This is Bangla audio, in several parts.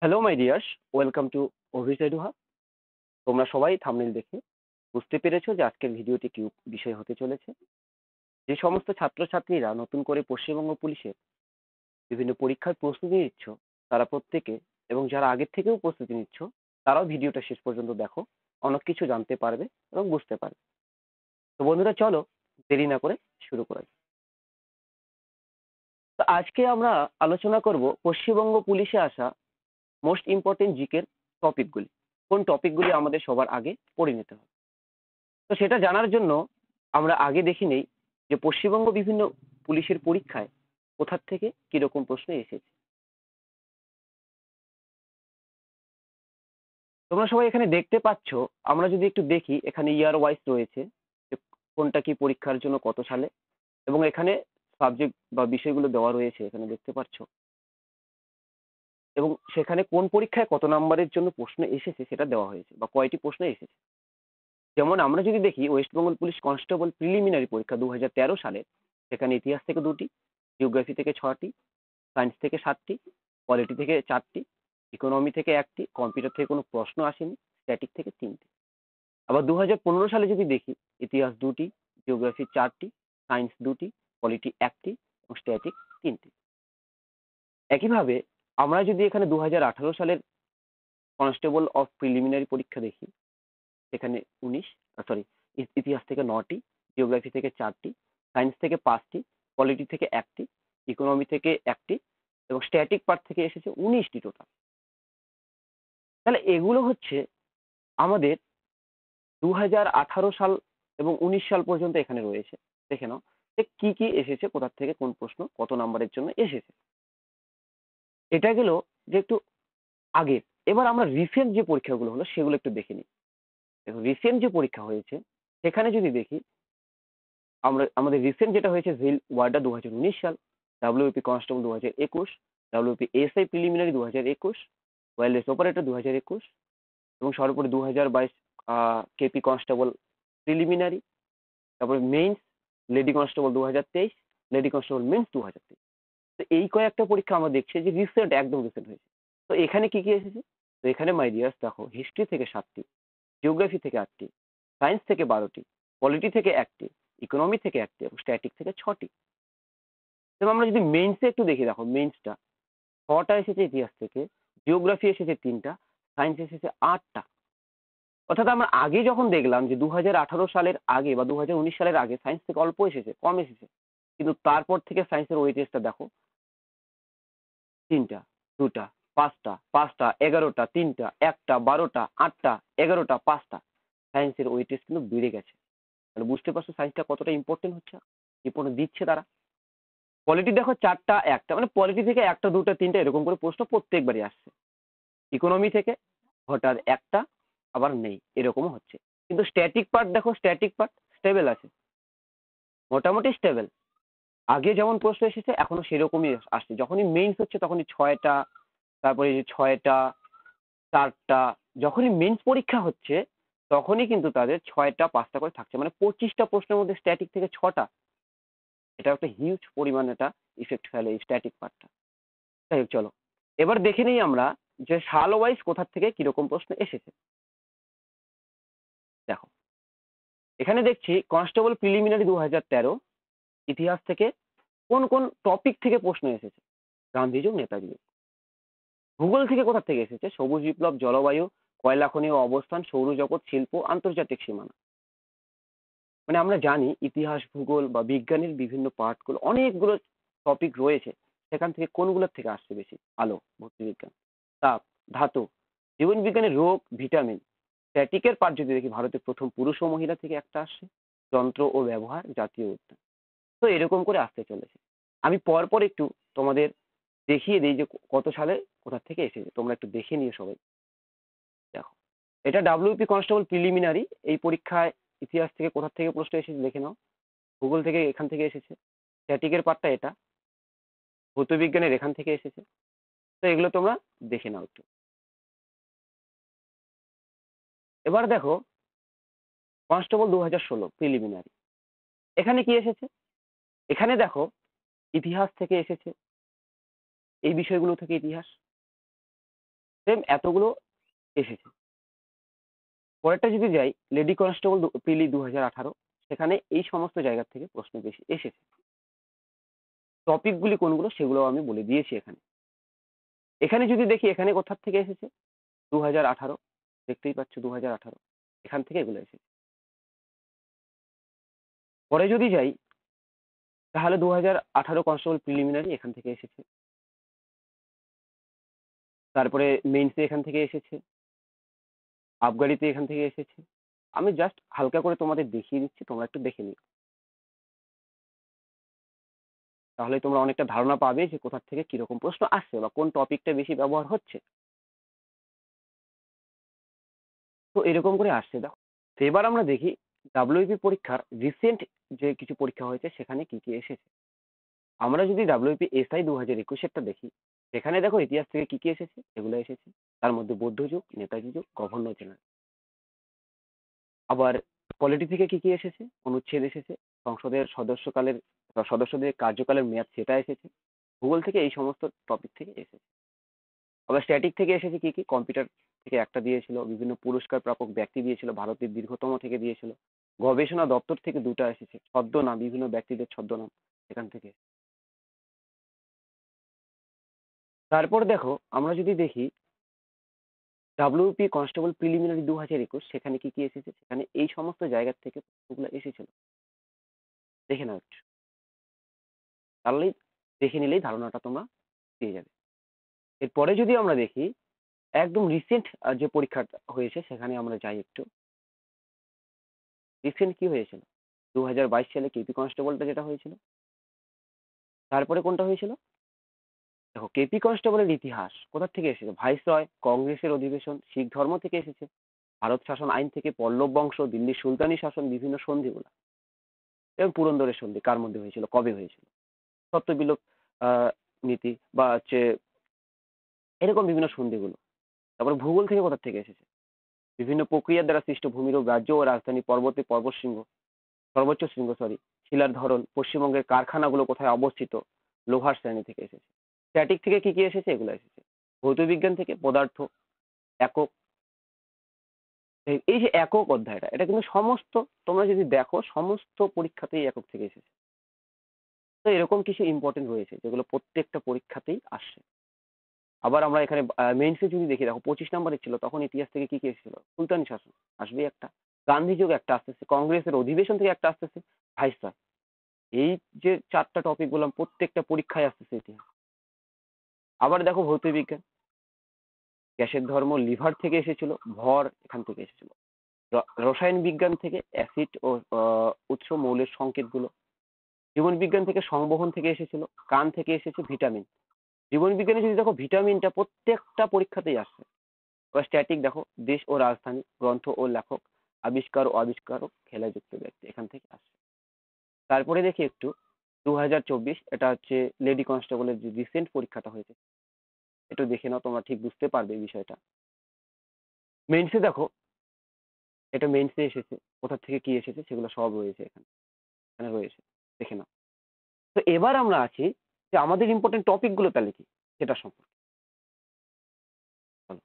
Hello my dears, welcome to অভিজ এডুহা। তোমরা সবাই থাম্বনেল দেখে বুঝতে পেরেছো যে আজকের ভিডিওটি কি বিষয় হতে চলেছে। যে সমস্ত ছাত্রছাত্রীরা নতুন করে পশ্চিমবঙ্গ পুলিশের বিভিন্ন পরীক্ষার প্রস্তুতি নিচ্ছ, তারা প্রত্যেকে এবং যারা আগের থেকেও প্রস্তুতি নিচ্ছ, তারাও ভিডিওটা শেষ পর্যন্ত দেখো। অনেক কিছু জানতে পারবে এবং বুঝতে পারবে। তো বন্ধুরা, চলো দেরি না করে শুরু করা যাক। তো আজকে আমরা আলোচনা করব পশ্চিমবঙ্গ পুলিশে আসা মোস্ট ইম্পর্টেন্ট জিকের টপিকগুলি। কোন টপিকগুলি আমাদের সবার আগে পড়ে নিতে হবে। তো সেটা জানার জন্য আমরা আগে দেখে নেই যে পশ্চিমবঙ্গ বিভিন্ন পুলিশের পরীক্ষায় কোথা থেকে কিরকম প্রশ্ন এসেছে। তোমরা সবাই এখানে দেখতে পাচ্ছ। আমরা যদি একটু দেখি, এখানে ইয়ার ওয়াইজ রয়েছে যে কোনটা কি পরীক্ষার জন্য কত সালে, এবং এখানে সাবজেক্ট বা বিষয়গুলো দেওয়া রয়েছে এখানে দেখতে পাচ্ছ, এবং সেখানে কোন পরীক্ষায় কত নাম্বারের জন্য প্রশ্ন এসেছে সেটা দেওয়া হয়েছে বা কয়টি প্রশ্ন এসেছে। যেমন আমরা যদি দেখি West Bengal police constable preliminary পরীক্ষা 2013 সালে, সেখানে ইতিহাস থেকে 2টি, জিওগ্রাফি থেকে 6টি, সায়েন্স থেকে 7টি, পলিটি থেকে 4টি, ইকোনমি থেকে 1টি, কম্পিউটার থেকে কোনো প্রশ্ন আসেনি, স্ট্যাটিক থেকে 3টি। আবার 2015 সালে যদি দেখি, ইতিহাস 2টি, জিওগ্রাফি 4টি, সায়েন্স 2টি, পলিটি 1টি এবং স্ট্যাটিক 3টি। একইভাবে আমরা যদি এখানে 2018 সালের কনস্টেবল অফ প্রিলিমিনারি পরীক্ষা দেখি, সেখানে 19, সরি, ইতিহাস থেকে 9টি, জিওগ্রাফি থেকে 4টি, সায়েন্স থেকে 5টি, পলিটি থেকে 1টি, ইকোনমি থেকে 1টি এবং স্ট্যাটিক পার্ট থেকে এসেছে 19টি টোটাল। তাহলে এগুলো হচ্ছে আমাদের 2018 সাল এবং 19 সাল পর্যন্ত এখানে রয়েছে। দেখে নাও যে কি কি এসেছে, কোথা থেকে কোন প্রশ্ন কত নাম্বারের জন্য এসেছে। এটা গেল যে একটু আগের। এবার আমরা রিসেন্ট যে পরীক্ষাগুলো হলো সেগুলো একটু দেখে নিই। দেখো, রিসেন্ট যে পরীক্ষা হয়েছে সেখানে যদি দেখি, আমাদের রিসেন্ট যেটা হয়েছে জিল ওয়ার্ডা 2019 সাল, WP constable 2021, WP SI preliminary 2021, wireless operator 2021 এবং সর্বোপরি 2022 কেপি কনস্টেবল প্রিলিমিনারি, তারপরে means lady constable 2023, lady constable men's 2023। তো এই কয়েকটা পরীক্ষা আমরা দেখছি যে রিসেন্ট, একদম রিসেন্ট হয়েছে। তো এখানে কি কি এসেছে? তো এখানে মাই ডিয়ার্স দেখো, হিস্ট্রি থেকে 7টি, জিওগ্রাফি থেকে 8টি, সায়েন্স থেকে 12টি, পলিটি থেকে 1টি, ইকোনমি থেকে 1টি এবং স্ট্যাটিক থেকে 6টি। এবং আমরা যদি মেইনসে একটু দেখি, দেখো মেইনসটা 6টা এসেছে ইতিহাস থেকে, জিওগ্রাফি এসেছে 3টা, সায়েন্স এসেছে 8টা। অর্থাৎ আমরা আগে যখন দেখলাম যে 2018 সালের আগে বা 2019 সালের আগে সায়েন্স থেকে অল্প এসেছে, কম এসেছে, কিন্তু তারপর থেকে সায়েন্সের ওয়েটেজটা দেখো, 3টা, 2টা, 5টা, 5টা, 11টা, 3টা, 1টা, 12টা, 8টা, 11টা, 5টা। সায়েন্সের ওয়েটেজ কিন্তু বেড়ে গেছে। তাহলে বুঝতে পারছো সায়েন্সটা কতটা ইম্পর্টেন্ট হচ্ছে, ইম্পর্টেন্ট দিচ্ছে তারা। পলিটি দেখো 4টা, 1টা, মানে পলিটি থেকে 1টা, 2টা, 3টা এরকম করে প্রশ্ন প্রত্যেকবারই আসছে। ইকোনমি থেকে হঠাৎ 1টা, আবার নেই, এরকমও হচ্ছে। কিন্তু স্ট্যাটিক পার্ট দেখো, স্ট্যাটিক পার্ট স্টেবল আছে, মোটামুটি স্টেবল। আগে যেমন প্রশ্ন এসেছে এখনো সেরকমই আসছে। যখনই মেইনস হচ্ছে তখনই 6টা, তারপরে এই যে 6টা, 4টা, যখনই মেইনস পরীক্ষা হচ্ছে তখনই কিন্তু তাদের 6টা, 5টা করে থাকছে, মানে 25টা প্রশ্নের মধ্যে স্ট্যাটিক থেকে 6টা। এটা একটা হিউজ পরিমাণ, এটা ইফেক্ট ফেলে এই স্ট্যাটিক পার্টটা। যাই হোক, চলো এবার দেখে নিই আমরা যে সাল ওয়াইজ কোথা থেকে কিরকম প্রশ্ন এসেছে। দেখো, এখানে দেখছি কনস্টেবল প্রিলিমিনারি 2013, ইতিহাস থেকে কোন কোন টপিক থেকে প্রশ্ন এসেছে। গান্ধী যুগ, নেতাজি যুগ। ভূগোল থেকে কোথা থেকে এসেছে? সবুজ বিপ্লব, জলবায়ু, কয়লা খনি ও অবস্থান, সৌরজগৎ, শিল্প, আন্তর্জাতিক সীমানা। মানে আমরা জানি ইতিহাস, ভূগোল বা বিজ্ঞানের বিভিন্ন পার্টগুলো, অনেকগুলো টপিক রয়েছে, সেখান থেকে কোনগুলোর থেকে আসছে বেশি? আলো, ভৌতবিজ্ঞান, তাপ, ধাতু, জীবন বিজ্ঞানের রোগ, ভিটামিন। স্ট্যাটিকের পার্ট যদি দেখি, ভারতের প্রথম পুরুষ ও মহিলা থেকে একটা আসছে, যন্ত্র ও ব্যবহার, জাতীয় উদ্যান। তো এরকম করে আসতে চলেছে। আমি পরপর একটু তোমাদের দেখিয়ে দিই যে কত সালে কোথা থেকে এসেছে, তোমরা একটু দেখে নিও সবাই। দেখো, এটা ডাব্লিউপি কনস্টেবল প্রিলিমিনারি। এই পরীক্ষায় ইতিহাস থেকে কোথা থেকে প্রশ্ন এসেছে দেখে নাও। ভূগোল থেকে এখান থেকে এসেছে, স্ট্যাটিকের পার্টটা এটা, ভৌতবিজ্ঞানের এখান থেকে এসেছে। তো এগুলো তোমরা দেখে নাও একটু। এবার দেখো, কনস্টেবল 2016 প্রিলিমিনারি, এখানে কি এসেছে? এখানে দেখো, ইতিহাস থেকে এসেছে, এই বিষয়গুলো থেকে ইতিহাস। সেম এতগুলো এসেছে। পরেরটা যদি যাই, লেডি কনস্টেবল প্রিলি 2018, সেখানে এই সমস্ত জায়গা থেকে প্রশ্ন বেশি এসেছে। টপিকগুলি কোনগুলো সেগুলোও আমি বলে দিয়েছি এখানে। এখানে যদি দেখি এখানে কোথা থেকে এসেছে, 2018, দেখতেই পাচ্ছ 2018, এখান থেকে এগুলো এসেছে। পরে যদি যাই, তাহলে 2018 কনস্টেবল প্রিলিমিনারি এখান থেকে এসেছে। তারপরে মেইনসে এখান থেকে এসেছে, আবগারিতে এখান থেকে এসেছে। আমি জাস্ট হালকা করে তোমাদের দেখিয়ে দিচ্ছি, তোমরা একটু দেখে নিও। তাহলে তোমরা অনেকটা ধারণা পাবে যে কোথা থেকে কিরকম প্রশ্ন আসছে বা কোন টপিকটা বেশি ব্যবহার হচ্ছে। তো এরকম করে আসছে দেখো। তো এবার আমরা দেখি ডাব্লিউপি পরীক্ষার রিসেন্ট যে কিছু পরীক্ষা হয়েছে সেখানে কি কি এসেছে। আমরা যদি ডাব্লিউপি এসআই 2021-এরটা দেখি, সেখানে দেখো ইতিহাস থেকে কি কি এসেছে, এগুলো এসেছে। তার মধ্যে বৌদ্ধ যুগ, নেতাজি যুগ, গভর্নর জেনারেল। আবার পলিটি থেকে কি কি এসেছে, অনুচ্ছেদ এসেছে, সংসদের সদস্যকালের সদস্যদের কার্যকালের মেয়াদ সেটা এসেছে। ভূগোল থেকে এই সমস্ত টপিক থেকে এসেছে। আবার স্ট্যাটিক থেকে এসেছে কি কি, কম্পিউটার থেকে একটা দিয়েছিল, বিভিন্ন পুরস্কার প্রাপক ব্যক্তি দিয়েছিল, ভারতের দীর্ঘতম থেকে দিয়েছিল, গবেষণা দপ্তর থেকে দুটো এসেছে, ছদ্মনাম, বিভিন্ন ব্যক্তিদের ছদ্মনাম এখান থেকে। তারপর দেখো আমরা যদি দেখি ডাব্লিউপি কনস্টেবল প্রিলিমিনারি 2021, সেখানে কি কি এসেছে, সেখানে এই সমস্ত জায়গা থেকে প্রশ্নগুলো এসেছিল। দেখে নাও একটু, তাহলেই দেখে নিলেই ধারণাটা তোমরা পেয়ে যাবে। এরপরে যদি আমরা দেখি একদম রিসেন্ট যে পরীক্ষাটা হয়েছে সেখানে আমরা যাই একটু। রিসেন্ট কি হয়েছিল, 2022 সালে কেপি কনস্টেবলটা যেটা হয়েছিল। তারপরে কোনটা হয়েছিল, দেখো কেপি কনস্টেবলের ইতিহাস কোথা থেকে এসেছে, ভাইসরয়, কংগ্রেসের অধিবেশন, শিখ ধর্ম থেকে এসেছে, ভারত শাসন আইন থেকে, পল্লব বংশ, দিল্লির সুলতানি শাসন, বিভিন্ন সন্ধিগুলো এবং পুরন্দরের সন্ধি কার মধ্যে হয়েছিল, কবে হয়েছিল, সত্যবিলোপ আহ, নীতি বা হচ্ছে এরকম বিভিন্ন সন্ধিগুলো। তারপরে ভূগোল থেকে কোথা থেকে এসেছে, বিভিন্ন প্রক্রিয়ার দ্বারা সৃষ্ট ভূমিরূপ, রাজ্য ও রাজধানী, পর্বতে পর্বত শৃঙ্গ, সর্বোচ্চ শৃঙ্গ সরি, শিলার ধরন, পশ্চিমবঙ্গের কারখানাগুলো কোথায় অবস্থিত, লোহার শ্রেণী থেকে এসেছে। স্ট্যাটিক থেকে কি কি এসেছে, এগুলো এসেছে। ভৌতবিজ্ঞান থেকে পদার্থ, একক, এই যে একক অধ্যায়টা, এটা কিন্তু সমস্ত, তোমরা যদি দেখো সমস্ত পরীক্ষাতেই একক থেকে এসেছে। তো এরকম কিছু ইম্পর্টেন্ট রয়েছে যেগুলো প্রত্যেকটা পরীক্ষাতেই আসছে। আবার আমরা এখানে মেইনসে যদি দেখি, দেখো 25 নম্বরের ছিল, তখন ইতিহাস থেকে কি কি এসেছিল, সুলতানি শাসন আসবেই একটা, গান্ধী যুগ একটা আসতেছে, কংগ্রেসের অধিবেশন থেকে একটা আসতেছে, ভাইসরয়। এই যে চারটা টপিক বললাম প্রত্যেকটা পরীক্ষায় আসতেছে ইতিহাস। আবার দেখো ভৌতবিজ্ঞান, গ্যাসের ধর্ম, লিভার থেকে এসেছিল, ভর এখান থেকে এসেছিল। রসায়ন বিজ্ঞান থেকে অ্যাসিড ও উৎস মৌলের সংকেতগুলো। জীবন বিজ্ঞান থেকে সংবহন থেকে এসেছিল, কান থেকে এসেছে ভিটামিন। জীবন বিজ্ঞানে যদি দেখো ভিটামিনটা প্রত্যেকটা পরীক্ষাতেই আসছে। এবার স্ট্যাটিক দেখো, দেশ ও রাজধানী, গ্রন্থ ও লেখক, আবিষ্কার ও আবিষ্কারক, খেলাযুক্ত ব্যক্তি এখান থেকে আসছে। তারপরে দেখি একটু 2024, এটা হচ্ছে লেডি কনস্টেবলের যে রিসেন্ট পরীক্ষাটা হয়েছে, একটু দেখে নাও, তোমরা ঠিক বুঝতে পারবে এই বিষয়টা। মেইনসে দেখো, এটা মেইনসে এসেছে, কোথা থেকে কি এসেছে সেগুলো সব রয়েছে এখানে, এখানে রয়েছে, দেখে নাও। তো এবার আমরা আছি যে আমাদের ইম্পর্টেন্ট টপিকগুলো তাহলে কি, সেটা সম্পর্কে চলো।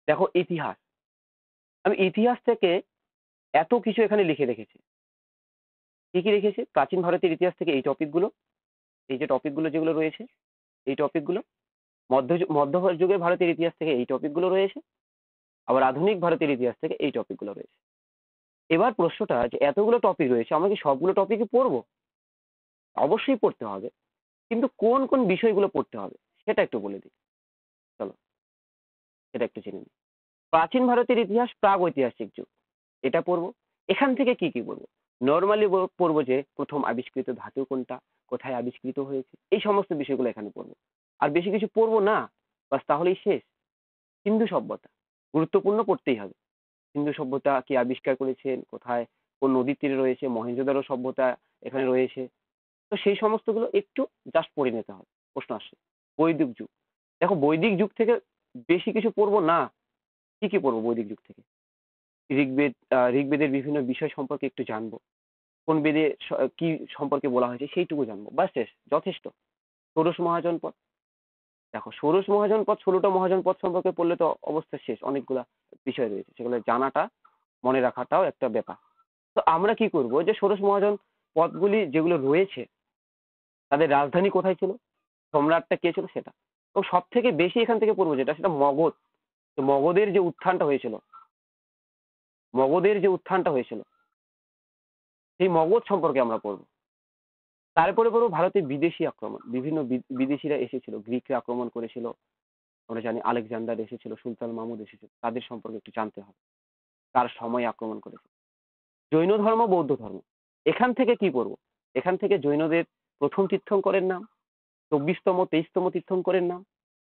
দেখো ইতিহাস, আমি ইতিহাস থেকে এত কিছু এখানে লিখে রেখেছি। কি কি রেখেছি, প্রাচীন ভারতের ইতিহাস থেকে এই টপিকগুলো, এই যে টপিকগুলো যেগুলো রয়েছে, এই টপিকগুলো, মধ্যযুগের ভারতের ইতিহাস থেকে এই টপিকগুলো রয়েছে, আবার আধুনিক ভারতের ইতিহাস থেকে এই টপিকগুলো রয়েছে। এবার প্রশ্নটা যে এতগুলো টপিক রয়েছে, আমরা কি সবগুলো টপিকই পড়বো? অবশ্যই পড়তে হবে, কিন্তু কোন কোন বিষয়গুলো পড়তে হবে সেটা একটু বলে দিই। চলো সেটা একটু জেনে নিই। প্রাচীন ভারতের ইতিহাস, প্রাগ ঐতিহাসিক যুগ, এটা পড়বো। এখান থেকে কি কি পড়বো, নর্মালি পড়বো যে প্রথম আবিষ্কৃত ধাতু কোনটা, কোথায় আবিষ্কৃত হয়েছে, এই সমস্ত বিষয়গুলো এখানে পড়বো। আর বেশি কিছু পড়বো না, বাস তাহলেই শেষ। সিন্ধু সভ্যতা গুরুত্বপূর্ণ, পড়তেই হবে। সিন্ধু সভ্যতা কে আবিষ্কার করেছেন, কোথায়, কোন নদীর তীরে রয়েছে, মহেঞ্জোদারো সভ্যতা এখানে রয়েছে। তো সেই সমস্তগুলো একটু জাস্ট পড়ে নিতে হবে, প্রশ্ন আসছে। বৈদিক যুগ, দেখো বৈদিক যুগ থেকে বেশি কিছু পড়বো না। কি কি পড়বো বৈদিক যুগ থেকে, ঋগ্বেদ, ঋগ্বেদের বিভিন্ন বিষয় সম্পর্কে একটু জানবো, কোন বেদে কি সম্পর্কে বলা হয়েছে সেইটুকু জানবো, বাস শেষ, যথেষ্ট। ষোড়শ মহাজনপদ, দেখো ষোড়শ মহাজন পদ 16টা মহাজন পদ সম্পর্কে পড়লে তো অবস্থা শেষ, অনেকগুলা বিষয় রয়েছে, সেগুলো জানাটা মনে রাখাটাও একটা ব্যাপার। তো আমরা কি করব, যে ষোড়শ মহাজন পদগুলি যেগুলো রয়েছে তাদের রাজধানী কোথায় ছিল, সম্রাটটা কে ছিল সেটা, এবং সব থেকে বেশি এখান থেকে পড়বো যেটা সেটা মগধ। তো মগধের যে উত্থানটা হয়েছিল, মগধের যে উত্থানটা হয়েছিল সেই মগধ সম্পর্কে আমরা পড়বো। তারপরে পড়বো ভারতের বিদেশি আক্রমণ, বিভিন্ন বিদেশিরা এসেছিল, গ্রিকরা আক্রমণ করেছিল, আমরা জানি আলেকজান্ডার এসেছিল, সুলতান মাহমুদ এসেছিল, তাদের সম্পর্কে একটু জানতে হবে, তার সময় আক্রমণ করেছে। জৈন ধর্ম, বৌদ্ধ ধর্ম, এখান থেকে কি পড়বো, এখান থেকে জৈনদের প্রথম তীর্থঙ্করের নাম, 24তম 23তম তীর্থঙ্করের নাম,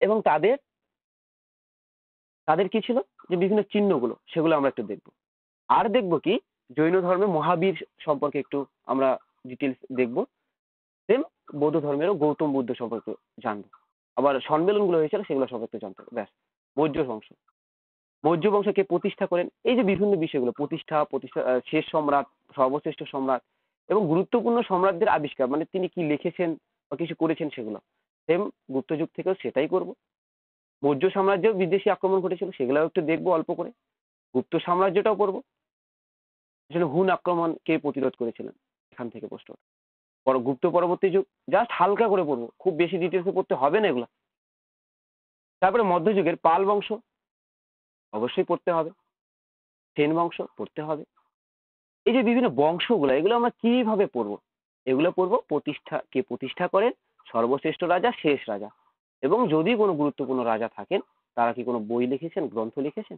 এবং তাদের তাদের কি ছিল, যে বিভিন্ন চিহ্নগুলো সেগুলো আমরা একটু দেখবো। আর দেখবো কি, জৈন ধর্মে মহাবীর সম্পর্কে একটু আমরা ডিটেলস দেখবো। সেম বৌদ্ধ ধর্মেরও গৌতম বুদ্ধ সম্পর্কে জানবো। আবার সম্মেলনগুলো হয়েছিল সেগুলো সম্পর্কে জানতে হবে। ব্যাস। মৌর্য বংশ, মৌর্য বংশ কে প্রতিষ্ঠা করেন, এই যে বিভিন্ন বিষয়গুলো, প্রতিষ্ঠা প্রতিষ্ঠা শেষ সম্রাট, সর্বশ্রেষ্ঠ সম্রাট, এবং গুরুত্বপূর্ণ সম্রাটদের আবিষ্কার, মানে তিনি কি লিখেছেন বা কিছু করেছেন সেগুলো। সেম গুপ্ত যুগ থেকেও সেটাই করব। মৌর্য সাম্রাজ্য বিদেশি আক্রমণ ঘটেছিল, সেগুলোও একটু দেখবো অল্প করে। গুপ্ত সাম্রাজ্যটাও পড়বো, আসলে হুন আক্রমণ কে প্রতিরোধ করেছিলেন, এখান থেকে প্রশ্ন ওঠে। গুপ্ত পরবর্তী যুগ জাস্ট হালকা করে পড়বো, খুব বেশি ডিটেলসে পড়তে হবে না এগুলো। তারপরে মধ্যযুগের পাল বংশ অবশ্যই পড়তে হবে, সেন বংশ পড়তে হবে। এই যে বিভিন্ন বংশগুলো, এগুলো আমরা কিভাবে পড়বো, এগুলো পড়বো প্রতিষ্ঠা, কে প্রতিষ্ঠা করেন, সর্বশ্রেষ্ঠ রাজা, শেষ রাজা, এবং যদি কোনো গুরুত্বপূর্ণ রাজা থাকেন তারা কি কোনো বই লিখেছেন, গ্রন্থ লিখেছেন,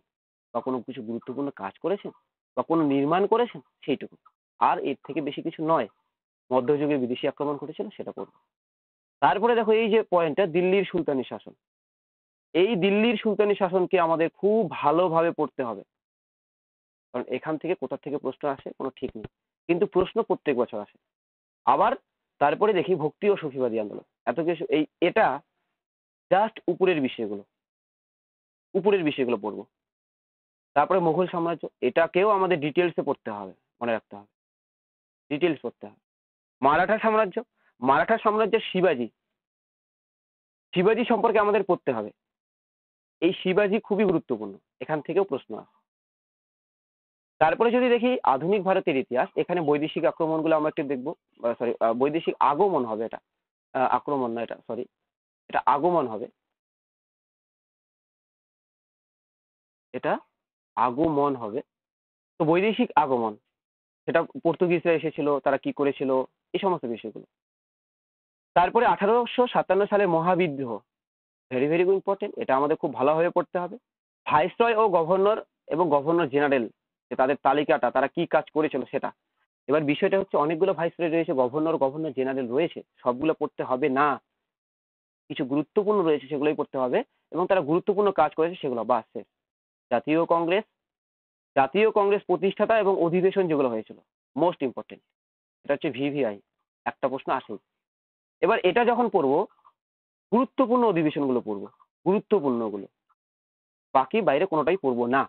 বা কোনো কিছু গুরুত্বপূর্ণ কাজ করেছেন, বা কোনো নির্মাণ করেছেন, সেইটুকু। আর এর থেকে বেশি কিছু নয়। মধ্যযুগে বিদেশি আক্রমণ ঘটেছিল সেটা পড়বো। তারপরে দেখো এই যে পয়েন্টটা, দিল্লির সুলতানি শাসন, এই দিল্লির সুলতানি শাসনকে আমাদের খুব ভালোভাবে পড়তে হবে, কারণ এখান থেকে কোথা থেকে প্রশ্ন আসে কোনো ঠিক নেই, কিন্তু প্রশ্ন প্রত্যেক বছর আসে। আবার তারপরে দেখি ভক্তি ও সুফিবাদী আন্দোলন, এত কিছু, এই এটা জাস্ট উপরের বিষয়গুলো, উপরের বিষয়গুলো পড়বো। তারপরে মুঘল সাম্রাজ্য, এটাকেও আমাদের ডিটেলসে পড়তে হবে, মনে রাখতে হবে, ডিটেলস পড়তে হবে। মারাঠা সাম্রাজ্য, মারাঠা সাম্রাজ্যের শিবাজি, শিবাজি সম্পর্কে আমাদের পড়তে হবে। এই শিবাজি খুবই গুরুত্বপূর্ণ, এখান থেকেও প্রশ্ন আসে। তারপরে যদি দেখি আধুনিক ভারতের ইতিহাস, এখানে বৈদেশিক আক্রমণগুলো আমরা একটু দেখবো, সরি বৈদেশিক আগমন হবে এটা, আক্রমণ না এটা, সরি, এটা আগমন হবে, এটা আগমন হবে। তো বৈদেশিক আগমন, সেটা পর্তুগিজরা এসেছিল, তারা কি করেছিল, এই সমস্ত বিষয়গুলো। তারপরে 1857 সালে মহাবিদ্রোহ, ভেরি ভেরি ইম্পর্টেন্ট, এটা আমাদের খুব ভালোভাবে পড়তে হবে। ভাইসরয় ও গভর্নর এবং গভর্নর জেনারেল, যে তাদের তালিকাটা, তারা কি কাজ করেছিল সেটা। এবার বিষয়টা হচ্ছে অনেকগুলো ভাইসরয় রয়েছে, গভর্নর গভর্নর জেনারেল রয়েছে, সবগুলো পড়তে হবে না, কিছু গুরুত্বপূর্ণ রয়েছে সেগুলোই পড়তে হবে, এবং তারা গুরুত্বপূর্ণ কাজ করেছে সেগুলো, বাস শেষ। জাতীয় কংগ্রেস, জাতীয় কংগ্রেস প্রতিষ্ঠাতা এবং অধিবেশন যেগুলো হয়েছিল, মোস্ট ইম্পর্টেন্ট, এটা হচ্ছে ভিভিআই, একটা প্রশ্ন আসেই। এবার এটা যখন পড়বো, গুরুত্বপূর্ণ অধিবেশনগুলো পড়বো, গুরুত্বপূর্ণগুলো, বাকি বাইরে কোনোটাই পড়বো না,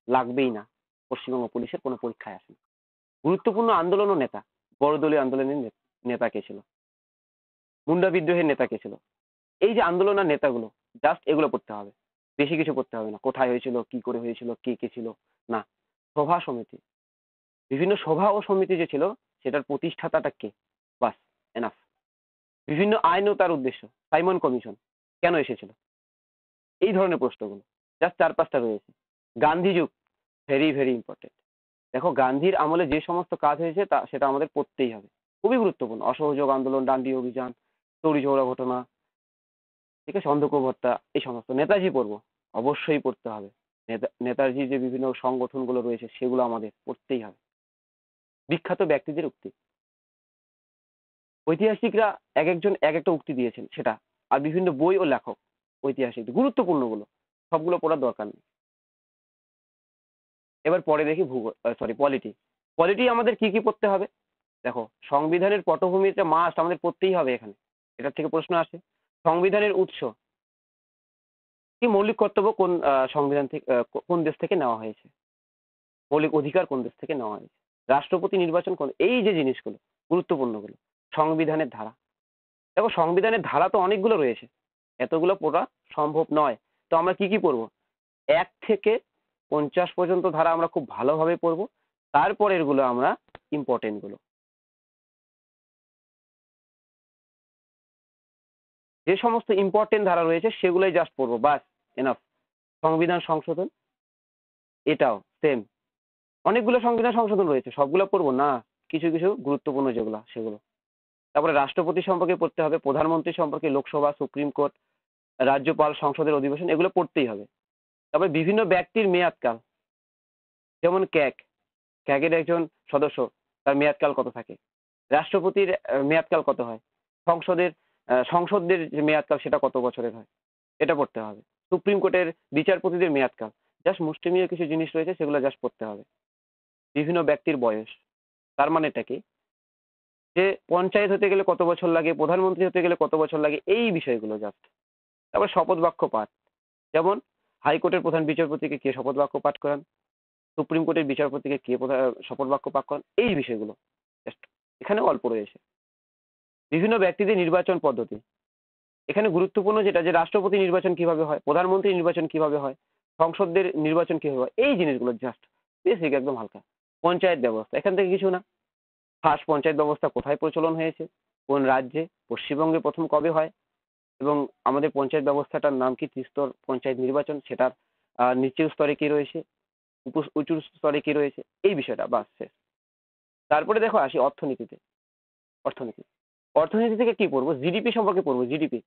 লাগবেই না, পশ্চিমবঙ্গ পুলিশের কোনো পরীক্ষায় আসেনি। গুরুত্বপূর্ণ আন্দোলন ও নেতা, বড় দলীয় আন্দোলনের নেতা কে ছিল, মুন্ডা বিদ্রোহের নেতা কে ছিল, এই যে আন্দোলন আর নেতাগুলো, জাস্ট এগুলো পড়তে হবে, বেশি কিছু পড়তে হবে না, কোথায় হয়েছিল, কি করে হয়েছিল, কে কে ছিল, না। সভা সমিতি, বিভিন্ন সভা ও সমিতি যে ছিল সেটার প্রতিষ্ঠাতাটা কে, বাস, এনাফ। বিভিন্ন আইন ও তার উদ্দেশ্য, সাইমন কমিশন কেন এসেছিল, এই ধরনের প্রশ্নগুলো, জাস্ট 4-5টা রয়েছে। গান্ধী যুগ, ভেরি ভেরি ইম্পর্টেন্ট। দেখো গান্ধীর আমলে যে সমস্ত কাজ হয়েছে তা সেটা আমাদের পড়তেই হবে, খুবই গুরুত্বপূর্ণ। অসহযোগ আন্দোলন, ডান্ডি অভিযান, চৌরি চৌরা ঘটনা, ঠিক আছে, অন্ধকূপ হত্যা, এই সমস্ত। নেতাজি পড়বো, অবশ্যই পড়তে হবে। নেতাজির যে বিভিন্ন সংগঠনগুলো রয়েছে সেগুলো আমাদের পড়তেই হবে। বিখ্যাত ব্যক্তিদের উক্তি, ঐতিহাসিকরা এক একজন এক একটা উক্তি দিয়েছেন সেটা, আর বিভিন্ন বই ও লেখক, ঐতিহাসিক গুরুত্বপূর্ণগুলো, সবগুলো পড়ার দরকার নেই। এবার পরে দেখি ভূগোল, সরি পলিটি, পলিটি আমাদের কি কি পড়তে হবে। দেখো সংবিধানের পটভূমিটা মাস্ট আমাদের পড়তেই হবে, এখানে এটার থেকে প্রশ্ন আসে। সংবিধানের উৎস কি, মৌলিক কর্তব্য কোন সংবিধান থেকে, কোন দেশ থেকে নেওয়া হয়েছে, মৌলিক অধিকার কোন দেশ থেকে নেওয়া হয়েছে, রাষ্ট্রপতি নির্বাচন কোন, এই যে জিনিসগুলো গুরুত্বপূর্ণগুলো। সংবিধানের ধারা, দেখো সংবিধানের ধারা তো অনেকগুলো রয়েছে, এতগুলো পড়া সম্ভব নয়। তো আমরা কি কি পড়বো? ১ থেকে ৫০ পর্যন্ত ধারা আমরা খুব ভালোভাবে পড়বো। তারপরেরগুলো আমরা ইম্পোর্টেন্ট গুলো। যে সমস্ত ইম্পোর্টেন্ট ধারা রয়েছে সেগুলোই জাস্ট পড়বো, বাস, এনাফ। সংবিধান সংশোধন, এটাও সেম। অনেকগুলো সংবিধান সংশোধন রয়েছে, সবগুলো পড়বো না, কিছু কিছু গুরুত্বপূর্ণ যেগুলো সেগুলো। তারপরে রাষ্ট্রপতি সম্পর্কে পড়তে হবে, প্রধানমন্ত্রী সম্পর্কে, লোকসভা, সুপ্রিম কোর্ট, রাজ্যপাল, সংসদের অধিবেশন, এগুলো পড়তেই হবে। তারপরে বিভিন্ন ব্যক্তির মেয়াদকাল, যেমন ক্যাগের একজন সদস্য, তার মেয়াদকাল কত থাকে, রাষ্ট্রপতির মেয়াদকাল কত হয়, সংসদের যে মেয়াদকাল সেটা কত বছরের হয়, এটা পড়তে হবে। সুপ্রিম কোর্টের বিচারপতিদের মেয়াদকাল, জাস্ট মুষ্টিমেয় কিছু জিনিস রয়েছে সেগুলো জাস্ট পড়তে হবে। বিভিন্ন ব্যক্তির বয়স, তার মানেটা কি, যে পঞ্চায়েত হতে গেলে কত বছর লাগে, প্রধানমন্ত্রী হতে গেলে কত বছর লাগে, এই বিষয়গুলো জাস্ট। তারপর শপথ বাক্য পাঠ, যেমন হাইকোর্টের প্রধান বিচারপতিকে কে শপথ বাক্য পাঠ করান, সুপ্রিম কোর্টের বিচারপতিকে কে শপথ বাক্য পাঠ করান, এই বিষয়গুলো জাস্ট এখানে অল্প রয়েছে। বিভিন্ন ব্যক্তিদের নির্বাচন পদ্ধতি, এখানে গুরুত্বপূর্ণ যেটা, যে রাষ্ট্রপতি নির্বাচন কিভাবে হয়, প্রধানমন্ত্রী নির্বাচন কিভাবে হয়, সংসদের নির্বাচন কিভাবে হয়, এই জিনিসগুলো জাস্ট বেসিক, একদম হালকা। পঞ্চায়েত ব্যবস্থা, এখান থেকে কিছু না। ফার্স্ট পঞ্চায়েত ব্যবস্থা কোথায় প্রচলন হয়েছে, কোন রাজ্যে, পশ্চিমবঙ্গে প্রথম কবে হয়, এবং আমাদের পঞ্চায়েত ব্যবস্থাটার নাম কি, ত্রিস্তর পঞ্চায়েত নির্বাচন, সেটার নিচের স্তরে কি রয়েছে, উঁচু স্তরে কি রয়েছে, এই বিষয়টা বাস, শেষ। তারপরে দেখো আসি অর্থনীতিতে। অর্থনীতি অর্থনীতি থেকে কি পড়বো, জিডিপি সম্পর্কে পড়বো। জিডিপি,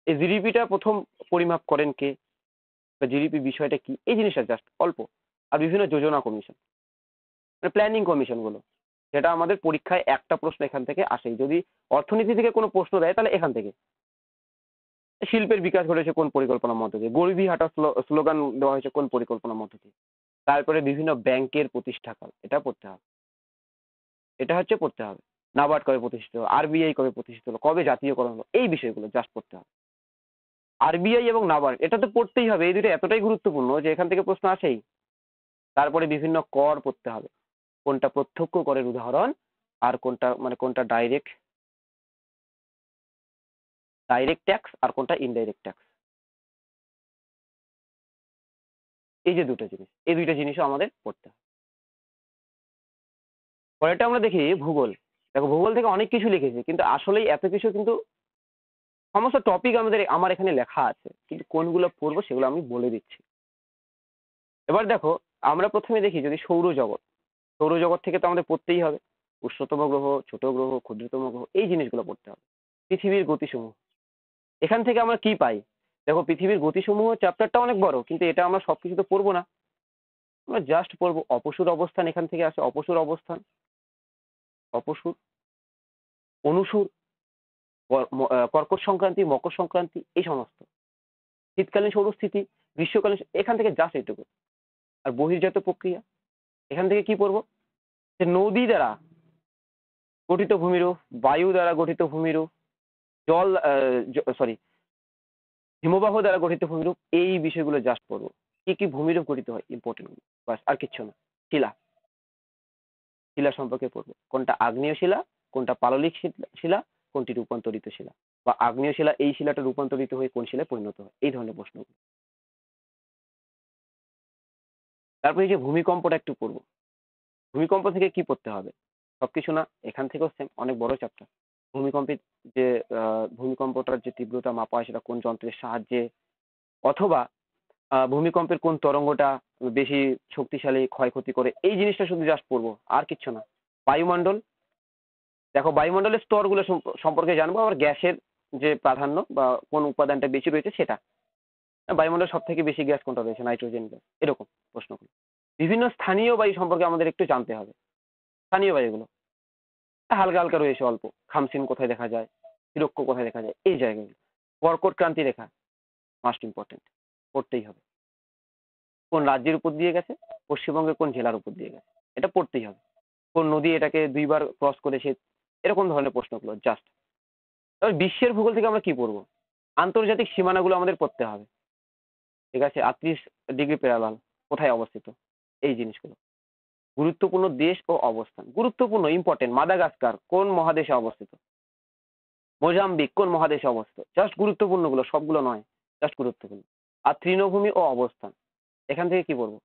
এই জিডিপিটা প্রথম পরিমাপ করেন কে, বা জিডিপি বিষয়টা কি, এই জিনিসটা জাস্ট অল্প। আর বিভিন্ন যোজনা কমিশন, মানে প্ল্যানিং কমিশন গুলো, যেটা আমাদের পরীক্ষায় একটা প্রশ্ন এখান থেকে আসেই, যদি অর্থনীতি থেকে কোনো প্রশ্ন দেয় তাহলে এখান থেকে। শিল্পের বিকাশ ঘটেছে কোন পরিকল্পনার মধ্য দিয়ে, গরিবী হাটা স্লোগান দেওয়া হয়েছে কোন পরিকল্পনার মধ্য দিয়ে। তারপরে বিভিন্ন ব্যাংকের প্রতিষ্ঠাকাল, এটা পড়তে হবে, এটা হচ্ছে পড়তে হবে। নাবার্ড কবে প্রতিষ্ঠিত হলো, আরবিআই কবে প্রতিষ্ঠিত হলো, কবে জাতীয়করণ হলো, এই বিষয়গুলো জাস্ট পড়তে হবে। আরবিআই এবং নাবার্ড এটা তো পড়তেই হবে, এই দুটো এতটাই গুরুত্বপূর্ণ যে এখান থেকে প্রশ্ন আসেই। তারপরে বিভিন্ন কর পড়তে হবে, কোনটা প্রত্যক্ষ করের উদাহরণ, আর কোনটা মানে কোনটা ডাইরেক্ট ডাইরেক্ট ট্যাক্স, আর কোনটা ইনডাইরেক্ট ট্যাক্স। এই যে দুটো জিনিস, এই দুইটা জিনিসও আমাদের পড়তে হবে। পরেরটা আমরা দেখি ভূগোল। দেখো ভূগোল থেকে অনেক কিছু লিখেছি, কিন্তু আসলেই এত কিছু কিন্তু, সমস্ত টপিক আমার এখানে লেখা আছে, কিন্তু কোনগুলো পড়বো সেগুলো আমি বলে দিচ্ছি। এবার দেখো, আমরা প্রথমে দেখি যদি সৌরজগৎ, সৌরজগৎ থেকে তো আমাদের পড়তেই হবে উষ্ণতম গ্রহ, ছোট গ্রহ, ক্ষুদ্রতম গ্রহ, এই জিনিসগুলো পড়তে হবে। পৃথিবীর গতিসমূহ, এখান থেকে আমরা কি পাই, দেখো পৃথিবীর গতিসমূহ চ্যাপ্টারটা অনেক বড়, কিন্তু এটা আমরা সবকিছু তো পড়বো না, আমরা জাস্ট পড়বো অপসূর অবস্থান, এখান থেকে আসে অপসূর অবস্থান, অপসূর, অনুসূর, কর্কট সংক্রান্তি, মকর সংক্রান্তি, এই সমস্ত, শীতকালীন সৌরস্থিতি, গ্রীষ্মকালীন, এখান থেকে জাস্ট এইটুকু। আর বহির্জাত প্রক্রিয়া, এখান থেকে কি পড়বো, যে নদী দ্বারা গঠিত ভূমিরূপ, বায়ু দ্বারা গঠিত ভূমিরূপ, জল, সরি, হিমবাহ দ্বারা গঠিত ভূমিরূপ, এই বিষয়গুলো জাস্ট পড়বো। কি কি ভূমিরূপ গঠিত হয়, ইম্পর্টেন্ট, বাস, আর কিচ্ছু না। শিলা, শিলা সম্পর্কে পড়বো, কোনটা আগ্নেয় শিলা, কোনটা পাললিক শিলা, কোনটি রূপান্তরিত শিলা, বা আগ্নেয় শিলা এই শিলাটা রূপান্তরিত হয়ে কোন শিলায় পরিণত হয়, এই ধরনের প্রশ্নগুলো। তারপরে এই যে ভূমিকম্পটা একটু পড়বো, ভূমিকম্প থেকে কি পড়তে হবে, সবকিছু না, এখান থেকেও সেম, অনেক বড় চ্যাপ্টার। ভূমিকম্পের যে ভূমিকম্পটার যে তীব্রতা মাপা হয় সেটা কোন যন্ত্রের সাহায্যে, অথবা ভূমিকম্পের কোন তরঙ্গটা বেশি শক্তিশালী, ক্ষয়ক্ষতি করে, এই জিনিসটা শুধু জাস্ট পড়বো, আর কিচ্ছু না। বায়ুমণ্ডল, দেখো বায়ুমণ্ডলের স্তরগুলো সম্পর্কে জানবো, আবার গ্যাসের যে প্রাধান্য বা কোন উপাদানটা বেশি রয়েছে সেটা। বায়ুমণ্ডল সব থেকে বেশি গ্যাস কোনটা রয়েছে, নাইট্রোজেন গ্যাস, এরকম প্রশ্নগুলো। বিভিন্ন স্থানীয় বায়ু সম্পর্কে আমাদের একটু জানতে হবে, স্থানীয় বায়ুগুলো হালকা হালকা রয়েছে অল্প, খামসিন কোথায় দেখা যায়, তিরক্ষ কোথায় দেখা যায়, এই জায়গাগুলো। কর্কট ক্রান্তি রেখা মাস্ট ইম্পর্টেন্ট, পড়তেই হবে। কোন রাজ্যের উপর দিয়ে গেছে, পশ্চিমবঙ্গের কোন জেলার উপর দিয়ে গেছে, এটা পড়তেই হবে। কোন নদী এটাকে দুইবার ক্রস করেছে, এরকম ধরনের প্রশ্নগুলো জাস্ট। তবে বিশ্বের ভূগোল থেকে আমরা কি পড়বো, আন্তর্জাতিক সীমানাগুলো আমাদের পড়তে হবে, ঠিক আছে, 38° প্যারালাল কোথায় অবস্থিত, এই জিনিসগুলো। গুরুত্বপূর্ণ দেশ ও অবস্থান, গুরুত্বপূর্ণ ইম্পর্টেন্ট, মাদাগাস্কার কোন মহাদেশে অবস্থিত, মোজাম্বিক কোন মহাদেশে অবস্থিত? জাস্ট গুরুত্বপূর্ণগুলো, সবগুলো নয়, জাস্ট গুরুত্বপূর্ণ। আর তৃণভূমি ও অবস্থান, এখান থেকে কি পড়বো?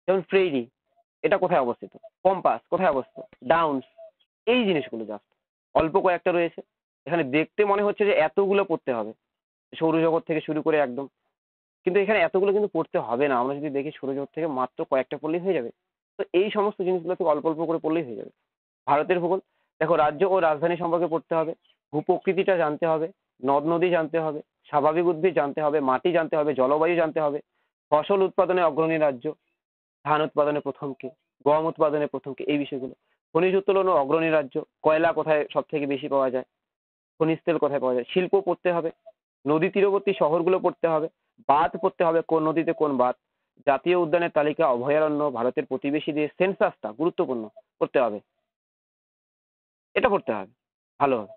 যেমন প্রেইরি, এটা কোথায় অবস্থিত? কম্পাস কোথায় অবস্থিত? ডাউন্স, এই জিনিসগুলো জাস্ট অল্প কয়েকটা রয়েছে। এখানে দেখতে মনে হচ্ছে যে এতগুলো পড়তে হবে, সৌরজগৎ থেকে শুরু করে একদম, কিন্তু এখানে এতগুলো কিন্তু পড়তে হবে না। আমরা যদি দেখি সৌরজগৎ থেকে মাত্র কয়েকটা পড়লেই হয়ে যাবে। তো এই সমস্ত জিনিসগুলো থেকে অল্প অল্প করে পড়লেই হয়ে যাবে। ভারতের ভূগোল, দেখো রাজ্য ও রাজধানী সম্পর্কে পড়তে হবে, ভূপ্রকৃতিটা জানতে হবে, নদ নদী জানতে হবে, স্বাভাবিক উদ্ভিদ জানতে হবে, মাটি জানতে হবে, জলবায়ু জানতে হবে, ফসল উৎপাদনে অগ্রণী রাজ্য, ধান উৎপাদনে প্রথম কে, গম উৎপাদনে প্রথম কে, এই বিষয়গুলো। খনিজ উত্তোলন ও অগ্রণী রাজ্য, কয়লা কোথায় সব থেকে বেশি পাওয়া যায়, খনিজ তেল কোথায় পাওয়া যায়, শিল্প পড়তে হবে, নদী তীরবর্তী শহরগুলো পড়তে হবে, বাঁধ পড়তে হবে, কোন নদীতে কোন বাঁধ, জাতীয় উদ্যানের তালিকা, অভয়ারণ্য, ভারতের প্রতিবেশী দেশ, সেন্সাসটা গুরুত্বপূর্ণ পড়তে হবে, এটা পড়তে হবে ভালো হবে।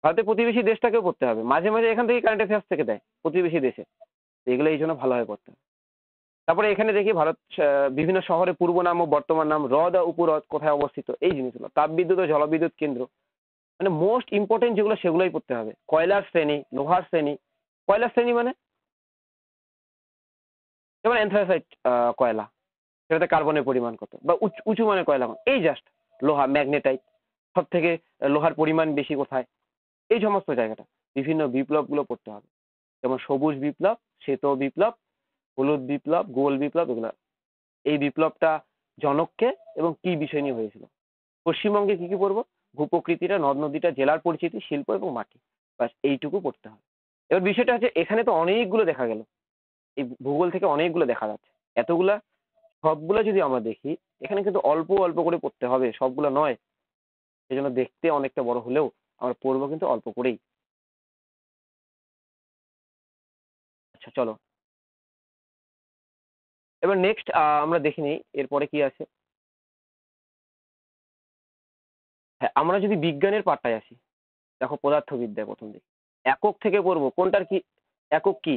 ভারতের প্রতিবেশী দেশটাকেও পড়তে হবে, মাঝে মাঝে এখান থেকে কারেন্ট অ্যাফেয়ার্স থেকে দেয় প্রতিবেশী দেশে, এগুলো এই জন্য ভালোভাবে পড়তে হবে। তারপরে এখানে দেখি ভারত বিভিন্ন শহরের পূর্ব নাম ও বর্তমান নাম, হ্রদ ও উপহ্রদ কোথায় অবস্থিত, এই জিনিসগুলো, তাপবিদ্যুৎ ও জলবিদ্যুৎ কেন্দ্র, মানে মোস্ট ইম্পর্টেন্ট যেগুলো সেগুলোই পড়তে হবে। কয়লার শ্রেণী, লোহার শ্রেণী, কয়লার শ্রেণী মানে যেমন অ্যান্থ্রাসাইট কয়লা, সেটাতে কার্বনের পরিমাণ কত, বা উঁচু মানের কয়লা কোন? এই জাস্ট লোহা, ম্যাগনেটাইট, সব থেকে লোহার পরিমাণ বেশি কোথায়, এই সমস্ত জায়গাটা। বিভিন্ন বিপ্লবগুলো পড়তে হবে, যেমন সবুজ বিপ্লব, শ্বেত বিপ্লব, হলুদ বিপ্লব, গোল বিপ্লব, এগুলো। এই বিপ্লবটা জনককে এবং কি বিষয় নিয়ে হয়েছিল। পশ্চিমবঙ্গে কি কি পড়বো? ভূপ্রকৃতিটা, নদ নদীটা, জেলার পরিচিতি, শিল্প এবং মাটি, ব্যাস এইটুকু পড়তে হবে। এবার বিষয়টা হচ্ছে এখানে তো অনেকগুলো দেখা গেল, এই ভূগোল থেকে অনেকগুলো দেখা যাচ্ছে, এতগুলা সবগুলো যদি আমরা দেখি, এখানে কিন্তু অল্প অল্প করে পড়তে হবে, সবগুলো নয়। সেই জন্য দেখতে অনেকটা বড় হলেও আমরা পড়বো কিন্তু অল্প করেই। আচ্ছা চলো, এবার নেক্সট আমরা দেখে নিই এরপরে কি আছে। হ্যাঁ, আমরা যদি বিজ্ঞানের পাঠটায় আসি, দেখো পদার্থবিদ্যায় প্রথম দিকে একক থেকে পড়বো, কোনটার কি একক, কি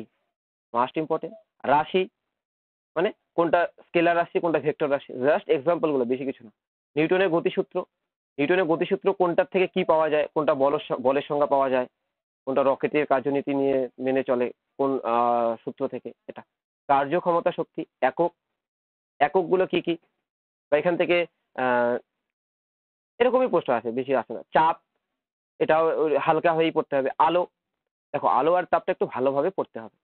মাস্ট ইম্পর্টেন্ট, রাশি, মানে কোনটা স্কেলার রাশি কোনটা ভেক্টর রাশি, জাস্ট এক্সাম্পল গুলো, বেশি কিছু না। নিউটনের গতিসূত্র, নিউটনের গতিসূত্র কোনটার থেকে কি পাওয়া যায়, কোনটা বলের সংজ্ঞা পাওয়া যায়, কোনটা রকেটের কার্যনীতি নিয়ে মেনে চলে, কোন সূত্র থেকে, এটা। কার্যক্ষমতা শক্তি, একক, এককগুলো কি কি, বা এখান থেকে আহ এরকমই প্রশ্ন আছে, বেশি আসে না। চাপ, এটাও ওই হালকা হয়েই পড়তে হবে। আলো, দেখো আলো আর তাপটা একটু ভালোভাবে পড়তে হবে,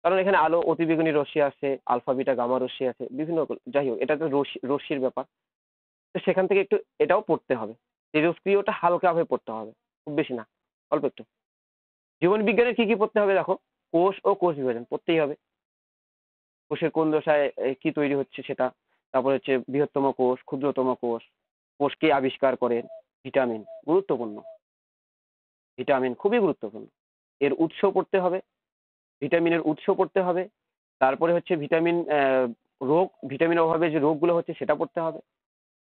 কারণ এখানে আলো অতিবেগুনি রশ্মি আছে, আলফা বিটা গামা রশ্মি আছে, বিভিন্ন যাই হোক, এটা তো রশ্মির ব্যাপার। তো সেখান থেকে একটু এটাও পড়তে হবে। তেজস্ক্রিয়টা হালকাভাবে পড়তে হবে, খুব বেশি না, অল্প একটু। জীবন বিজ্ঞানের কি কি পড়তে হবে দেখো, কোষ ও কোষ বিভাজন পড়তেই হবে, কোষের কোন দশায় কি তৈরি হচ্ছে সেটা। তারপরে হচ্ছে বৃহত্তম কোষ, ক্ষুদ্রতম কোষ, কোষ কে আবিষ্কার করেন, ভিটামিন গুরুত্বপূর্ণ, ভিটামিন খুবই গুরুত্বপূর্ণ, এর উৎস পড়তে হবে, ভিটামিনের উৎস পড়তে হবে। তারপরে হচ্ছে ভিটামিন রোগ, ভিটামিনের অভাবে যে রোগগুলো হচ্ছে সেটা পড়তে হবে,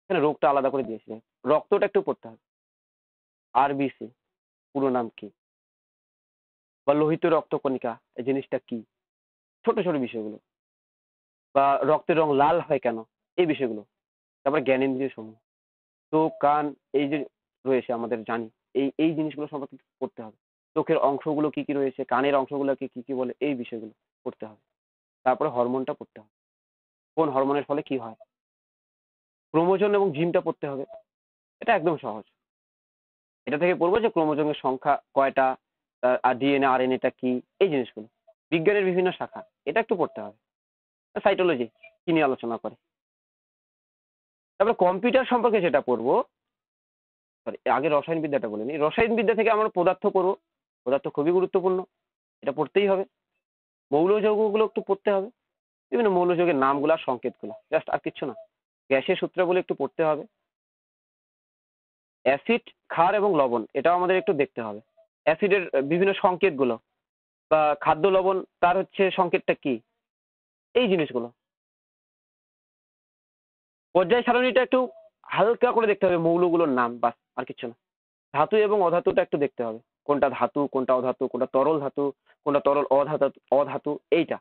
এখানে রোগটা আলাদা করে দিয়েছে। রক্তটা একটু পড়তে হবে, আরবিসি পুরো নাম কি, বা লোহিত রক্তকণিকা এই জিনিসটা কি, ছোট ছোট বিষয়গুলো, বা রক্তের রং লাল হয় কেন, এই বিষয়গুলো। তারপরে জ্ঞানেন্দ্রিয় সমূহ, চোখ কান, এই যে রয়েছে আমাদের জানি, এই এই জিনিসগুলো সম্পর্কে পড়তে হবে। চোখের অংশগুলো কি কি রয়েছে, কানের অংশগুলোকে কি কি বলে, এই বিষয়গুলো পড়তে হবে। তারপরে হরমোনটা পড়তে হবে, কোন হরমোনের ফলে কি হয়। ক্রোমোজোম এবং জিনটা পড়তে হবে, এটা একদম সহজ। এটা থেকে পড়বো যে ক্রোমোজোমের সংখ্যা কয়টা, আর ডিএনএ আরএনএটা কি, এই জিনিসগুলো। বিজ্ঞানের বিভিন্ন শাখা, এটা একটু পড়তে হবে। সাইটোলজি কি নিয়ে আলোচনা করে। তারপরে কম্পিউটার সম্পর্কে যেটা পড়বো, সরি আগে রসায়ন বিদ্যাটা বলে নিই। রসায়ন বিদ্যা থেকে আমরা পদার্থ পড়বো, পদার্থ খুবই গুরুত্বপূর্ণ, এটা পড়তেই হবে। মৌলযৌগগুলো একটু পড়তে হবে, বিভিন্ন মৌলযৌগের নামগুলো আর সংকেতগুলো, জাস্ট আর কিচ্ছু না। গ্যাসের সূত্রাবলী একটু পড়তে হবে। অ্যাসিড, ক্ষার এবং লবণ, এটাও আমাদের একটু দেখতে হবে। অ্যাসিডের বিভিন্ন সংকেতগুলো, বা খাদ্য লবণ তার হচ্ছে সংকেতটা কি, এই জিনিসগুলো। পর্যায় সারণীটা একটু হালকা করে দেখতে হবে, মৌলগুলোর নাম, বাস আর কিছু না। ধাতু এবং অধাতুটা একটু দেখতে হবে, কোনটা ধাতু কোনটা অধাতু, কোনটা তরল ধাতু কোনটা তরল অধাতু অধাতু, এইটা।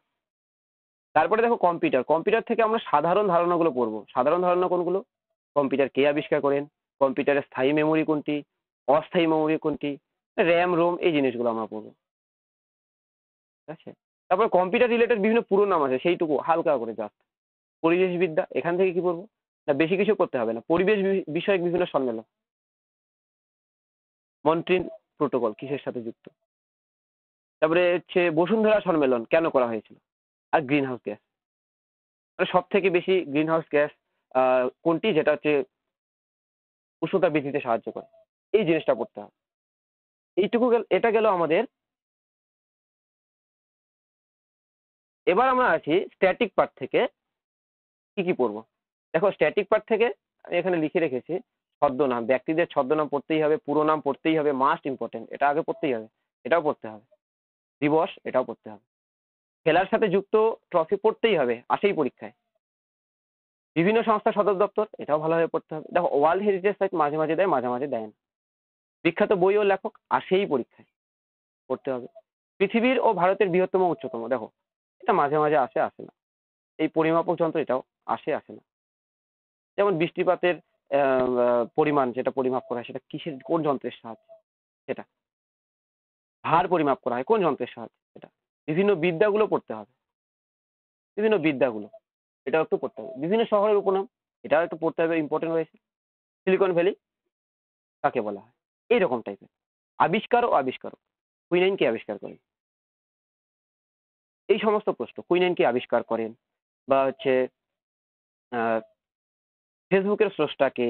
তারপরে দেখো কম্পিউটার, কম্পিউটার থেকে আমরা সাধারণ ধারণাগুলো পড়বো। সাধারণ ধারণা কোনগুলো, কম্পিউটার কে আবিষ্কার করেন, কম্পিউটারের স্থায়ী মেমোরি কোনটি, অস্থায়ী মেমোরি কোনটি, র্যাম রোম এই জিনিসগুলো আমরা পড়বো। ঠিক আছে? তারপর কম্পিউটার রিলেটেড বিভিন্ন পুরো নাম আছে, সেইটুকু হালকা করে জাস্ট। পরিবেশবিদ্যা, এখান থেকে কি পড়বো? না বেশি কিছু করতে হবে না, পরিবেশ বিষয়ক বিভিন্ন সম্মেলন। মন্ট্রিল প্রোটোকল কিসের সাথে যুক্ত? তারপরে হচ্ছে বসুন্ধরা সম্মেলন কেন করা হয়েছিল? আর গ্রিন হাউস গ্যাস, মানে সব থেকে বেশি গ্রিন হাউস গ্যাস কোনটি, যেটা হচ্ছে উষ্ণতা বৃদ্ধিতে সাহায্য করে, এই জিনিসটা পড়তে হবে। এইটুকু এটা গেল আমাদের। এবার আমরা আছি স্ট্যাটিক পার্ট থেকে কি কি পড়বো। দেখো স্ট্যাটিক পার্ট থেকে আমি এখানে লিখে রেখেছি ছদ্মনাম, ব্যক্তিদের ছদ্মনাম পড়তেই হবে, পুরো নাম পড়তেই হবে, মাস্ট ইম্পর্টেন্ট, এটা আগে পড়তেই হবে, এটাও পড়তে হবে। দিবস, এটাও পড়তে হবে। খেলার সাথে যুক্ত ট্রফি পড়তেই হবে, আসেই পরীক্ষায়। বিভিন্ন সংস্থার সদর দপ্তর, এটাও ভালোভাবে পড়তে হবে। দেখো ওয়ার্ল্ড হেরিটেজ সাইট মাঝে মাঝে দেয়, মাঝে মাঝে দেয় না। বিখ্যাত বই ও লেখক, আসেই পরীক্ষায়, পড়তে হবে। পৃথিবীর ও ভারতের বৃহত্তম উচ্চতম, দেখো এটা মাঝে মাঝে আসে, আসে না। এই পরিমাপক যন্ত্র, এটাও আসে, আসে না। যেমন বৃষ্টিপাতের পরিমাণ যেটা পরিমাপ করা হয়, সেটা কিসের, কোন যন্ত্রের সাহায্যে, সেটা। ভার পরিমাপ করা হয় কোন যন্ত্রের সাহায্যে, সেটা। বিভিন্ন বিদ্যাগুলো পড়তে হবে, বিভিন্ন বিদ্যাগুলো, এটাও একটু পড়তে হবে। বিভিন্ন শহরের উপনাম, এটাও একটু পড়তে হবে, ইম্পর্টেন্ট রয়েছে। সিলিকন ভ্যালি কাকে বলা হয়, এইরকম টাইপের। আবিষ্কার ও আবিষ্কারক, কুইনাইন কে আবিষ্কার করেন, এই সমস্ত প্রশ্ন। কুইনাইন কে আবিষ্কার করেন, বা হচ্ছে ফেসবুকের স্রষ্টা কে,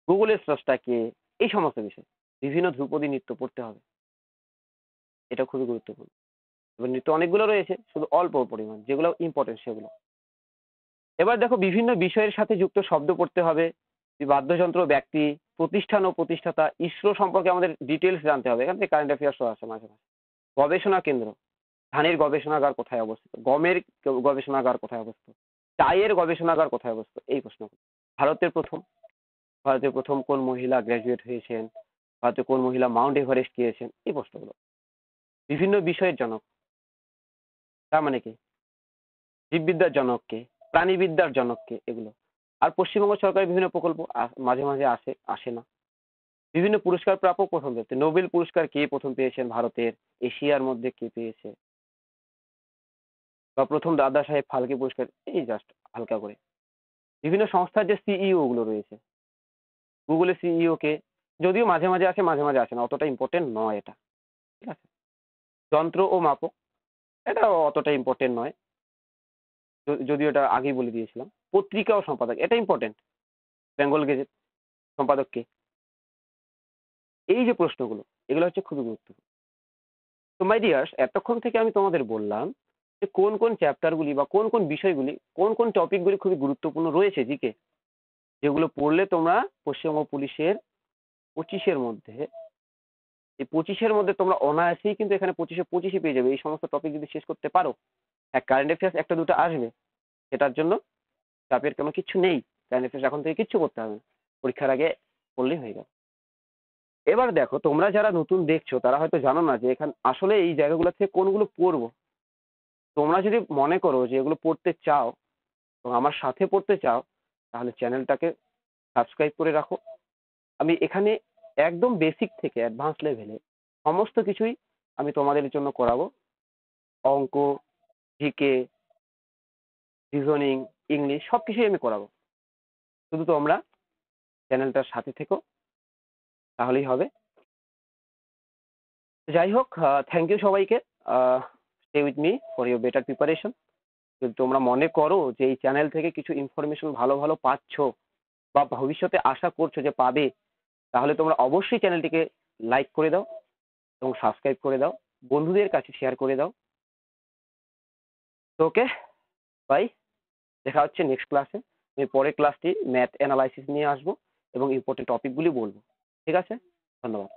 গুগলের স্রষ্টা কে, এই সমস্ত বিষয়। বিভিন্ন ধ্রুপদী নৃত্য পড়তে হবে, এটা খুবই গুরুত্বপূর্ণ। এবার নৃত্য অনেকগুলো রয়েছে, শুধু অল্প পরিমাণ যেগুলো ইম্পর্টেন্ট সেগুলো। এবার দেখো বিভিন্ন বিষয়ের সাথে যুক্ত শব্দ পড়তে হবে। বাদ্যযন্ত্র, ব্যক্তি, প্রতিষ্ঠান ও প্রতিষ্ঠাতা, ইসরো সম্পর্কে আমাদের ডিটেলস জানতে হবে, এখান থেকে কারেন্ট অ্যাফেয়ার্সও আসে মাঝে মাঝে। গবেষণা কেন্দ্র, ধানের গবেষণাগার কোথায় অবস্থিত, গমের গবেষণাগার কোথায় অবস্থিত, চায়ের গবেষণাগার কোথায় অবস্থিত, এই প্রশ্ন। ভারতের প্রথম, ভারতের প্রথম কোন মহিলা গ্র্যাজুয়েট হয়েছেন, ভারতের কোন মহিলা মাউন্ট এভারেস্ট গিয়েছেন, এই প্রশ্নগুলো। বিভিন্ন বিষয়ের জনক, তার মানে কি, জীববিদ্যার জনক কে, প্রাণীবিদ্যার জনক কে, এগুলো। আর পশ্চিমবঙ্গ সরকারের বিভিন্ন প্রকল্প মাঝে মাঝে আসে, আসে না। বিভিন্ন পুরস্কার প্রাপক প্রথম ব্যক্তি, নোবেল পুরস্কার কে প্রথম পেয়েছেন ভারতের, এশিয়ার মধ্যে কে পেয়েছে, বা প্রথম দাদা সাহেব ফালকে পুরস্কার, এই জাস্ট হালকা করে। বিভিন্ন সংস্থার যে সিইও গুলো রয়েছে, গুগলের সিইও কে, যদিও মাঝে মাঝে আসে, মাঝে মাঝে আসে না, অতটা ইম্পর্টেন্ট নয় এটা। ঠিক আছে। যন্ত্র ও মাপক, এটা অতটা ইম্পর্টেন্ট নয়, যদিও এটা আগেই বলে দিয়েছিলাম। পত্রিকা ও সম্পাদক, এটা ইম্পর্টেন্ট, বেঙ্গল গেজেট সম্পাদক কে, এই যে প্রশ্নগুলো, এগুলো হচ্ছে খুবই গুরুত্বপূর্ণ। তো মাই ডিয়ার্স, এতক্ষণ থেকে আমি তোমাদের বললাম যে কোন কোন চ্যাপ্টারগুলি বা কোন কোন বিষয়গুলি, কোন কোন টপিকগুলি খুবই গুরুত্বপূর্ণ রয়েছে জিকে, যেগুলো পড়লে তোমরা পশ্চিমবঙ্গ পুলিশের 25-এর মধ্যে, এই 25-এর মধ্যে তোমরা অনায়াসেই কিন্তু এখানে 25-এ পেয়ে যাবে, এই সমস্ত টপিক যদি শেষ করতে পারো। হ্যাঁ, কারেন্ট অ্যাফেয়ার্স একটা দুটো আসবে, সেটার জন্য চাপের কোনো কিছু নেই। কারেন্ট অ্যাফেয়ার্স এখন থেকে কিচ্ছু করতে হবে না, পরীক্ষার আগে পড়লেই হয়ে গেল। এবার দেখো, তোমরা যারা নতুন দেখছো তারা হয়তো জানো না যে এখানে আসলে এই জায়গাগুলো থেকে কোনগুলো পড়বো। তোমরা যদি মনে করো যে এগুলো পড়তে চাও এবং আমার সাথে পড়তে চাও, তাহলে চ্যানেলটাকে সাবস্ক্রাইব করে রাখো। আমি এখানে একদম বেসিক থেকে অ্যাডভান্স লেভেলে সমস্ত কিছুই আমি তোমাদের জন্য করাবো। অঙ্ক, জিকে, রিজনিং, ইংলিশ, সব কিছুই আমি করাবো। শুধু তোমরা চ্যানেলটার সাথে থেকো, তাহলেই হবে। যাই হোক, থ্যাংক ইউ সবাইকে। Stay with me for your better preparation. যদি তোমরা মনে করো যে এই চ্যানেল থেকে কিছু ইনফরমেশন ভালো ভালো পাচ্ছ বা ভবিষ্যতে আশা করছো যে পাবে, তাহলে তোমরা অবশ্যই চ্যানেলটিকে লাইক করে দাও এবং সাবস্ক্রাইব করে দাও, বন্ধুদের কাছে শেয়ার করে দাও। তো ওকে, বাই। দেখা হচ্ছে নেক্সট ক্লাসে। আমি পরের ক্লাসটি ম্যাথ অ্যানালাইসিস নিয়ে আসবো এবং ইম্পর্টেন্ট টপিকগুলি বলবো। ঠিক আছে, ধন্যবাদ।